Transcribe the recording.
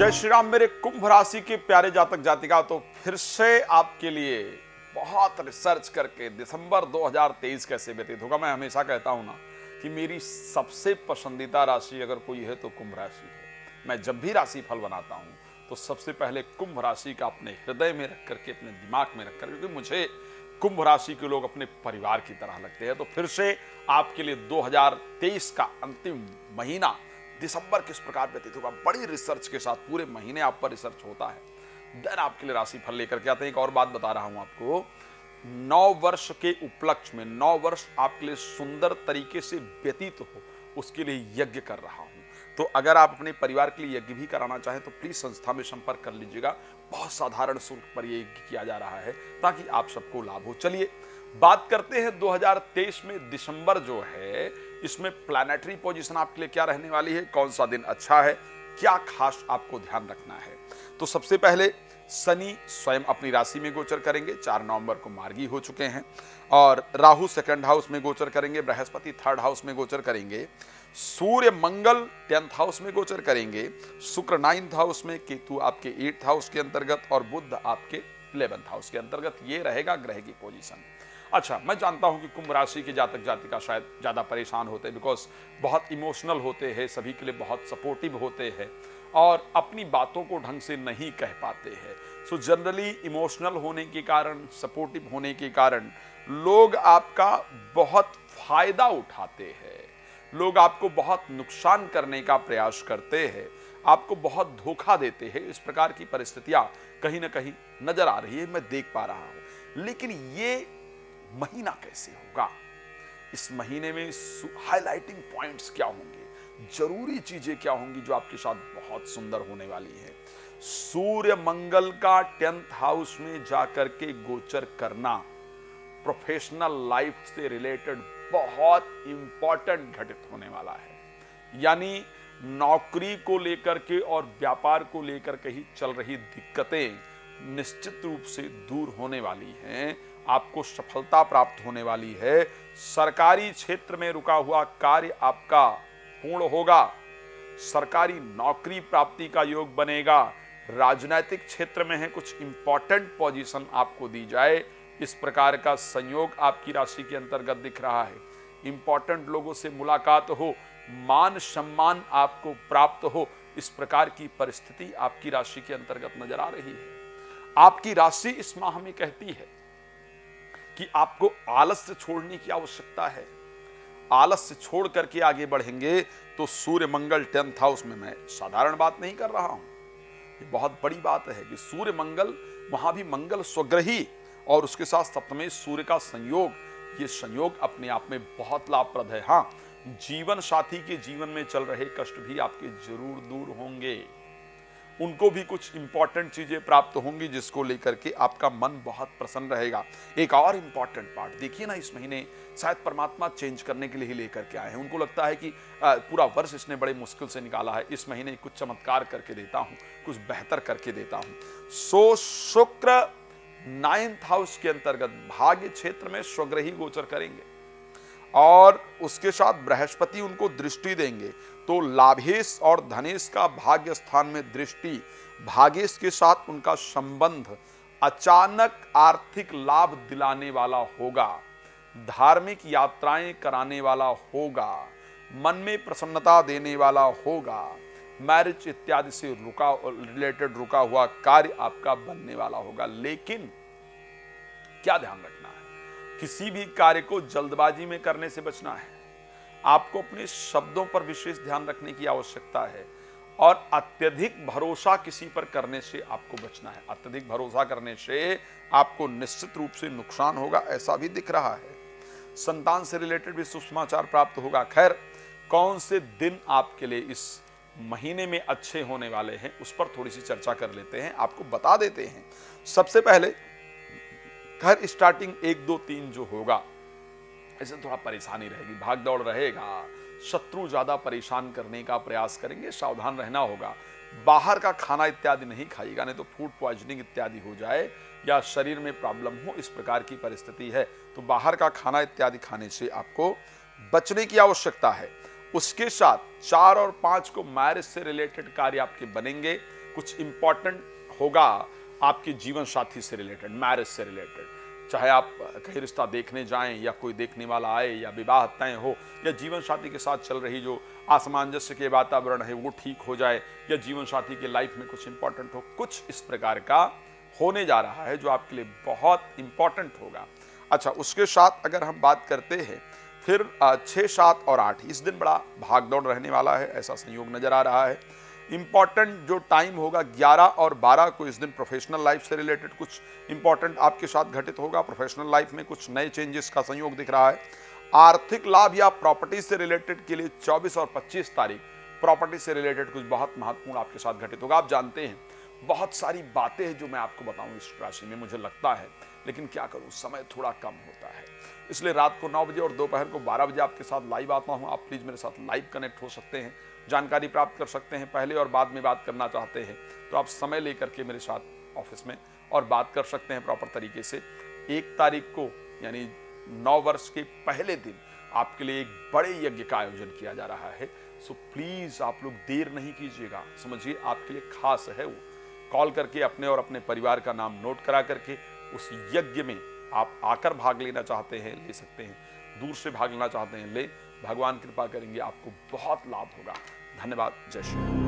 जय श्री राम मेरे कुंभ राशि के प्यारे जातक जातिका। तो फिर से आपके लिए बहुत रिसर्च करके दिसंबर 2023 कैसे व्यतीत होगा। मैं हमेशा कहता हूं ना कि मेरी सबसे पसंदीदा राशि अगर कोई है तो कुंभ राशि है। मैं जब भी राशि फल बनाता हूं तो सबसे पहले कुंभ राशि का अपने हृदय में रख करके, अपने दिमाग में रख कर, क्योंकि मुझे कुंभ राशि के लोग अपने परिवार की तरह लगते हैं। तो फिर से आपके लिए 2023 का अंतिम महीना दिसंबर किस प्रकार व्यतीत होगा, बड़ी रिसर्च के साथ पूरे महीने आप पर रिसर्च होता है, देन आपके लिए राशि फल लेकर के आते हैं। एक और बात बता रहा हूं आपको, 9 वर्ष के उपलक्ष्य में 9 वर्ष आपके लिए सुंदर तरीके से व्यतीत हो, उसके लिए यज्ञ कर रहा हूं। तो अगर आप अपने परिवार के लिए यज्ञ भी कराना चाहें तो प्लीज संस्था में संपर्क कर लीजिएगा। बहुत साधारण शुल्क पर यह यज्ञ किया जा रहा है ताकि आप सबको लाभ हो। चलिए बात करते हैं 2023 में दिसंबर जो है, इसमें प्लैनेटरी पोजीशन आपके लिए क्या रहने वाली है, कौन सा दिन अच्छा है, क्या खास आपको ध्यान रखना है। तो सबसे पहले शनि स्वयं अपनी राशि में गोचर करेंगे, 4 नवंबर को मार्गी हो चुके हैं। और राहु सेकंड हाउस में गोचर करेंगे, बृहस्पति थर्ड हाउस में गोचर करेंगे, सूर्य मंगल 10th हाउस में गोचर करेंगे, शुक्र 9th हाउस में, केतु आपके 8th हाउस के अंतर्गत और बुध आपके 11th हाउस के अंतर्गत। ये रहेगा ग्रह की पोजीशन। अच्छा, मैं जानता हूं कि कुंभ राशि के जातक जातिका शायद ज्यादा परेशान होते हैं, बिकॉज बहुत इमोशनल होते हैं, सभी के लिए बहुत सपोर्टिव होते हैं और अपनी बातों को ढंग से नहीं कह पाते हैं। सो जनरली इमोशनल होने के कारण, सपोर्टिव होने के कारण लोग आपका बहुत फायदा उठाते हैं, लोग आपको बहुत नुकसान करने का प्रयास करते हैं, आपको बहुत धोखा देते हैं। इस प्रकार की परिस्थितियां कहीं ना कहीं नजर आ रही है, मैं देख पा रहा हूं। लेकिन ये महीना कैसे होगा, इस महीने में हाइलाइटिंग पॉइंट्स क्या होंगे, जरूरी चीजें क्या होंगी जो आपके साथ बहुत सुंदर होने वाली है। सूर्य मंगल का 10th हाउस में जाकर के गोचर करना प्रोफेशनल लाइफ से रिलेटेड बहुत इंपॉर्टेंट घटित होने वाला है। यानी नौकरी को लेकर के और व्यापार को लेकर के ही चल रही दिक्कतें निश्चित रूप से दूर होने वाली हैं, आपको सफलता प्राप्त होने वाली है। सरकारी क्षेत्र में रुका हुआ कार्य आपका पूर्ण होगा, सरकारी नौकरी प्राप्ति का योग बनेगा। राजनीतिक क्षेत्र में है, कुछ इंपॉर्टेंट पोजीशन आपको दी जाए, इस प्रकार का संयोग आपकी राशि के अंतर्गत दिख रहा है। इंपॉर्टेंट लोगों से मुलाकात हो, मान सम्मान आपको प्राप्त हो, इस प्रकार की परिस्थिति आपकी राशि के अंतर्गत नजर आ रही है। आपकी राशि इस माह में कहती है कि आपको आलस्य छोड़ने की आवश्यकता है। आलस्य छोड़ करके आगे बढ़ेंगे तो सूर्य मंगल 10th हाउस में, मैं साधारण बात नहीं कर रहा हूं, ये बहुत बड़ी बात है कि सूर्य मंगल, वहां भी मंगल स्वग्रही और उसके साथ सप्तमेश सूर्य का संयोग, ये संयोग अपने आप में बहुत लाभप्रद है। हाँ, जीवन साथी के जीवन में चल रहे कष्ट भी आपके जरूर दूर होंगे, उनको भी कुछ इंपॉर्टेंट चीजें प्राप्त होंगी जिसको लेकर के आपका मन बहुत प्रसन्न रहेगा। एक और इंपॉर्टेंट पार्ट देखिए ना, इस महीने शायद परमात्मा चेंज करने के लिए ही लेकर के आए हैं। उनको लगता है कि पूरा वर्ष इसने बड़े मुश्किल से निकाला है, इस महीने कुछ चमत्कार करके देता हूं, कुछ बेहतर करके देता हूं। सो शुक्र 9th हाउस के अंतर्गत भाग्य क्षेत्र में स्वग्रही गोचर करेंगे और उसके साथ बृहस्पति उनको दृष्टि देंगे। तो लाभेश और धनेश का भाग्य स्थान में दृष्टि, भाग्येश के साथ उनका संबंध अचानक आर्थिक लाभ दिलाने वाला होगा, धार्मिक यात्राएं कराने वाला होगा, मन में प्रसन्नता देने वाला होगा, मैरिज इत्यादि से रिलेटेड रुका हुआ कार्य आपका बनने वाला होगा। लेकिन क्या ध्यान रखना है, किसी भी कार्य को जल्दबाजी में करने से बचना है। आपको अपने शब्दों पर विशेष ध्यान रखने की आवश्यकता है और अत्यधिक भरोसा किसी पर करने से आपको बचना है। अत्यधिक भरोसा करने से आपको निश्चित रूप से नुकसान होगा, ऐसा भी दिख रहा है। संतान से रिलेटेड भी शुभ समाचार प्राप्त होगा। खैर, कौन से दिन आपके लिए इस महीने में अच्छे होने वाले हैं उस पर थोड़ी सी चर्चा कर लेते हैं, आपको बता देते हैं। सबसे पहले घर स्टार्टिंग 1 2 3 जो होगा, ऐसे थोड़ा परेशानी रहेगी, भाग दौड़ रहेगा, शत्रु ज्यादा परेशान करने का प्रयास करेंगे, सावधान रहना होगा। बाहर का खाना इत्यादि नहीं खाइएगा, नहीं तो फूड पॉइजनिंग इत्यादि हो जाए या शरीर में प्रॉब्लम हो, इस प्रकार की परिस्थिति है। तो बाहर का खाना इत्यादि खाने से आपको बचने की आवश्यकता है। उसके साथ 4 और 5 को मैरिज से रिलेटेड कार्य आपके बनेंगे, कुछ इंपॉर्टेंट होगा आपके जीवन साथी से रिलेटेड, मैरिज से रिलेटेड। चाहे आप कहीं रिश्ता देखने जाएं या कोई देखने वाला आए या विवाह तय हो या जीवन साथी के साथ चल रही जो असमंजस्य के वातावरण है वो ठीक हो जाए या जीवन साथी के लाइफ में कुछ इंपॉर्टेंट हो, कुछ इस प्रकार का होने जा रहा है जो आपके लिए बहुत इंपॉर्टेंट होगा। अच्छा, उसके साथ अगर हम बात करते हैं फिर 6, 7 और 8 इस दिन बड़ा भागदौड़ रहने वाला है, ऐसा संयोग नजर आ रहा है। इंपॉर्टेंट जो टाइम होगा 11 और 12 को इस दिन प्रोफेशनल लाइफ से रिलेटेड कुछ इंपॉर्टेंट आपके साथ घटित होगा। प्रोफेशनल लाइफ में कुछ नए चेंजेस का संयोग दिख रहा है। आर्थिक लाभ या प्रॉपर्टी से रिलेटेड के लिए 24 और 25 तारीख प्रॉपर्टी से रिलेटेड कुछ बहुत महत्वपूर्ण आपके साथ घटित होगा। आप जानते हैं बहुत सारी बातें हैं जो मैं आपको बताऊं इस राशि में, मुझे लगता है, लेकिन क्या करूं, समय थोड़ा कम होता है, इसलिए रात को 9 बजे और दोपहर को 12 बजे आपके साथ लाइव आता हूं। आप प्लीज मेरे साथ लाइव कनेक्ट हो सकते हैं, जानकारी प्राप्त कर सकते हैं। पहले और बाद में बात करना चाहते हैं तो आप समय लेकर के मेरे साथ ऑफिस में और बात कर सकते हैं प्रॉपर तरीके से। 1 तारीख को यानी 9 वर्ष के पहले दिन आपके लिए एक बड़े यज्ञ का आयोजन किया जा रहा है। सो प्लीज आप लोग देर नहीं कीजिएगा, समझिए आपके लिए खास है वो। कॉल करके अपने और अपने परिवार का नाम नोट करा करके उस यज्ञ में आप आकर भाग लेना चाहते हैं ले सकते हैं, दूर से भाग लेना चाहते हैं ले, भगवान कृपा करेंगे आपको बहुत लाभ होगा। धन्यवाद। जय श्री राम।